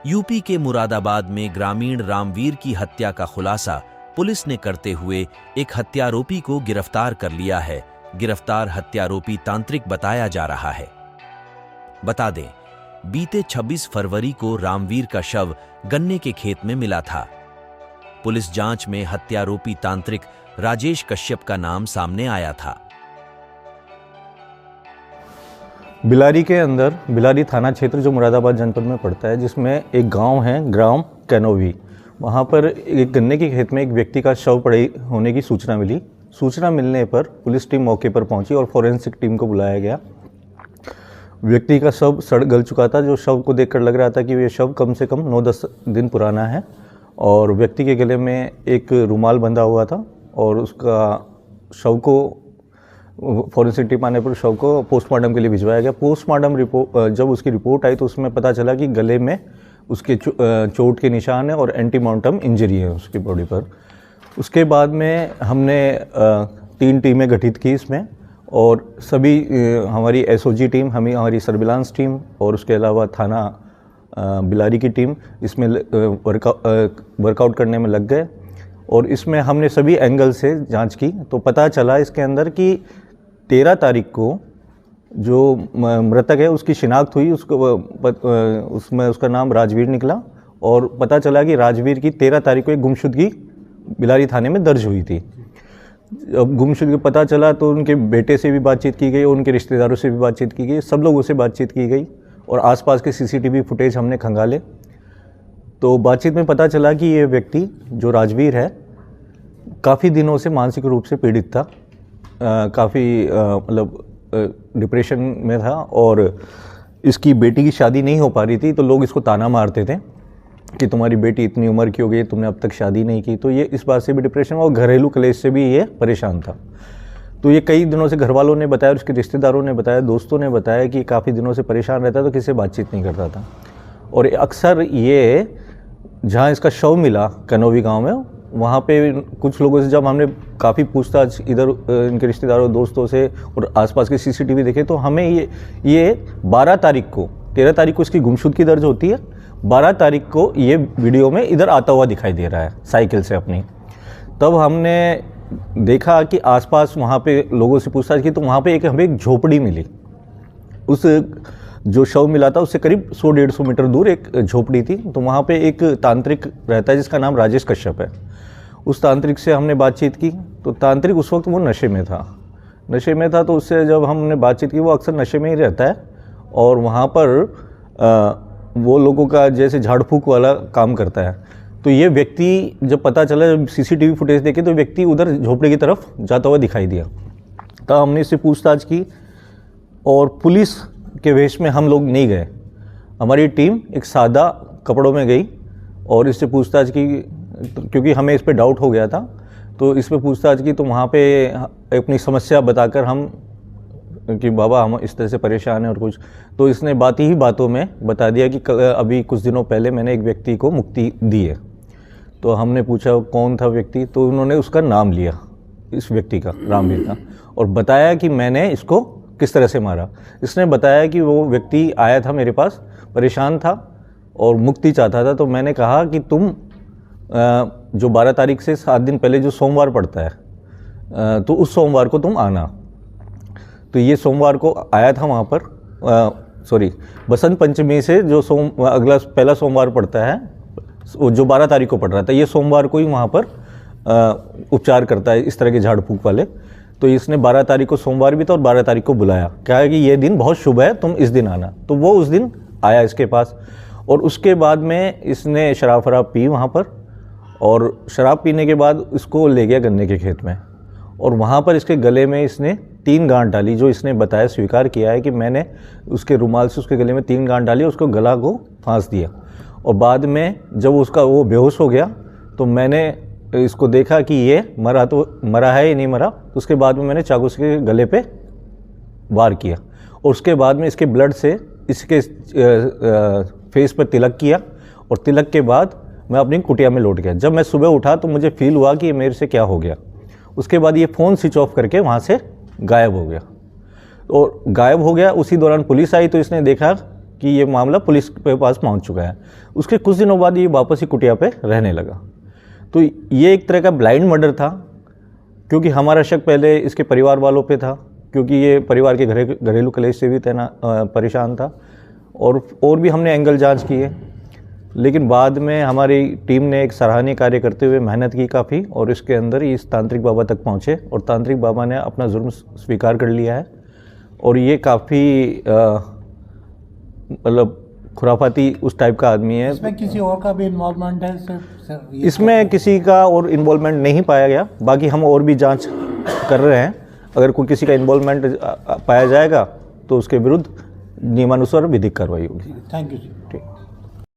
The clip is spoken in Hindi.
यूपी के मुरादाबाद में ग्रामीण रामवीर की हत्या का खुलासा पुलिस ने करते हुए एक हत्यारोपी को गिरफ्तार कर लिया है। गिरफ्तार हत्यारोपी तांत्रिक बताया जा रहा है। बता दें, बीते 26 फरवरी को रामवीर का शव गन्ने के खेत में मिला था। पुलिस जांच में हत्यारोपी तांत्रिक राजेश कश्यप का नाम सामने आया था। बिलारी के अंदर, बिलारी थाना क्षेत्र जो मुरादाबाद जनपद में पड़ता है, जिसमें एक गांव है ग्राम कैनोवी। वहां पर एक गन्ने के खेत में एक व्यक्ति का शव पड़े होने की सूचना मिली। सूचना मिलने पर पुलिस टीम मौके पर पहुंची और फॉरेंसिक टीम को बुलाया गया। व्यक्ति का शव सड़ गल चुका था। जो शव को देखकर लग रहा था कि ये शव कम से कम 9-10 दिन पुराना है और व्यक्ति के गले में एक रुमाल बंधा हुआ था और उसका शव को फॉरेंसिक टीम आने पर शव को पोस्टमार्टम के लिए भिजवाया गया। पोस्टमार्टम रिपोर्ट जब उसकी रिपोर्ट आई तो उसमें पता चला कि गले में उसके चोट के निशान है और एंटीमॉर्टम इंजरी है उसकी बॉडी पर। उसके बाद में हमने 3 टीमें गठित की इसमें और सभी हमारी एसओजी टीम, हमारी सर्विलांस टीम और उसके अलावा थाना बिलारी की टीम इसमें वर्कआउट करने में लग गए और इसमें हमने सभी एंगल से जांच की तो पता चला इसके अंदर कि 13 तारीख को जो मृतक है उसकी शिनाख्त हुई। उसमें उसका नाम राजवीर निकला और पता चला कि राजवीर की 13 तारीख को एक गुमशुदगी बिलारी थाने में दर्ज हुई थी। अब गुमशुदगी पता चला तो उनके बेटे से भी बातचीत की गई और उनके रिश्तेदारों से भी बातचीत की गई, सब लोगों से बातचीत की गई और आसपास के सीसीटीवी फुटेज हमने खंगाले। तो बातचीत में पता चला कि ये व्यक्ति जो राजवीर है काफ़ी दिनों से मानसिक रूप से पीड़ित था, काफ़ी डिप्रेशन में था और इसकी बेटी की शादी नहीं हो पा रही थी। तो लोग इसको ताना मारते थे कि तुम्हारी बेटी इतनी उम्र की हो गई, तुमने अब तक शादी नहीं की। तो ये इस बात से भी डिप्रेशन में और घरेलू क्लेश से भी ये परेशान था। तो ये कई दिनों से घर वालों ने बताया, उसके रिश्तेदारों ने बताया, दोस्तों ने बताया कि काफ़ी दिनों से परेशान रहता तो किसी से बातचीत नहीं करता था। और अक्सर ये जहाँ इसका शव मिला कैनोवी गांव में, वहाँ पे कुछ लोगों से जब हमने काफ़ी पूछताछ इधर इनके रिश्तेदारों दोस्तों से और आसपास के सीसीटीवी देखे तो हमें ये 12 तारीख को, 13 तारीख को इसकी गुमशुदगी दर्ज होती है, 12 तारीख को ये वीडियो में इधर आता हुआ दिखाई दे रहा है साइकिल से अपनी। तब हमने देखा कि आसपास वहाँ पे लोगों से पूछताछ की तो वहाँ पे हमें एक झोपड़ी मिली। उस जो शव मिला था उससे करीब 100-150 मीटर दूर एक झोपड़ी थी। तो वहाँ पे एक तांत्रिक रहता है जिसका नाम राजेश कश्यप है। उस तांत्रिक से हमने बातचीत की तो तांत्रिक उस वक्त वो नशे में था। तो उससे जब हमने बातचीत की, वो अक्सर नशे में ही रहता है और वहाँ पर वो लोगों का जैसे झाड़ फूक वाला काम करता है। तो ये व्यक्ति जब पता चला, जब सीसीटीवी फुटेज देखे तो व्यक्ति उधर झोपड़ी की तरफ जाता हुआ दिखाई दिया। तब हमने इससे पूछताछ की और पुलिस के वेश में हम लोग नहीं गए। हमारी टीम एक सादा कपड़ों में गई और इससे पूछताछ की क्योंकि हमें इस पे डाउट हो गया था। तो इस पे पूछताछ की तो वहाँ पे अपनी समस्या बताकर हम कि बाबा हम इस तरह से परेशान हैं और कुछ, तो इसने बातों में बता दिया कि अभी कुछ दिनों पहले मैंने एक व्यक्ति को मुक्ति दी है। तो हमने पूछा कौन था व्यक्ति, तो उन्होंने उसका नाम लिया, इस व्यक्ति का, रामवीर का, और बताया कि मैंने इसको किस तरह से मारा। इसने बताया कि वो व्यक्ति आया था मेरे पास, परेशान था और मुक्ति चाहता था। तो मैंने कहा कि तुम जो 12 तारीख से 7 दिन पहले जो सोमवार पड़ता है तो उस सोमवार को तुम आना। तो ये सोमवार को आया था वहाँ पर, बसंत पंचमी से जो अगला पहला सोमवार पड़ता है जो 12 तारीख को पड़ रहा था, ये सोमवार को ही वहाँ पर उपचार करता है इस तरह के झाड़ फूक वाले। तो इसने 12 तारीख को सोमवार भी था और 12 तारीख को बुलाया, कहा कि ये दिन बहुत शुभ है, तुम इस दिन आना। तो वो उस दिन आया इसके पास और उसके बाद में इसने शराब पी वहाँ पर और शराब पीने के बाद इसको ले गया गन्ने के खेत में और वहाँ पर इसके गले में इसने 3 गांठ डाली। जो इसने बताया, स्वीकार किया है कि मैंने उसके रुमाल से उसके गले में 3 गांठ डाली, उसको गला को फांस दिया और बाद में जब उसका वो बेहोश हो गया तो मैंने इसको देखा कि ये मरा है या नहीं मरा। तो उसके बाद में मैंने चाकू से गले पे वार किया और उसके बाद में इसके ब्लड से इसके फेस पर तिलक किया और तिलक के बाद मैं अपनी कुटिया में लौट गया। जब मैं सुबह उठा तो मुझे फील हुआ कि मेरे से क्या हो गया। उसके बाद ये फ़ोन स्विच ऑफ करके वहाँ से गायब हो गया और गायब हो गया। उसी दौरान पुलिस आई तो इसने देखा कि ये मामला पुलिस के पास पहुंच चुका है। उसके कुछ दिनों बाद ये वापस ही कुटिया पे रहने लगा। तो ये एक तरह का ब्लाइंड मर्डर था, क्योंकि हमारा शक पहले इसके परिवार वालों पे था, क्योंकि ये परिवार के घरेलू कलेश से भी परेशान था, और भी हमने एंगल जांच की है। लेकिन बाद में हमारी टीम ने एक सराहनीय कार्य करते हुए मेहनत की काफ़ी, और इसके अंदर इस तांत्रिक बाबा तक पहुँचे, और तांत्रिक बाबा ने अपना जुर्म स्वीकार कर लिया है। और ये काफ़ी मतलब खुराफाती उस टाइप का आदमी है। इसमें किसी और का भी इन्वॉल्वमेंट है सर? इसमें किसी का और इन्वॉल्वमेंट नहीं पाया गया। बाकी हम और भी जांच कर रहे हैं। अगर कोई किसी का इन्वॉल्वमेंट पाया जाएगा तो उसके विरुद्ध नियमानुसार विधिक कार्रवाई होगी। थैंक यू जी। ठीक।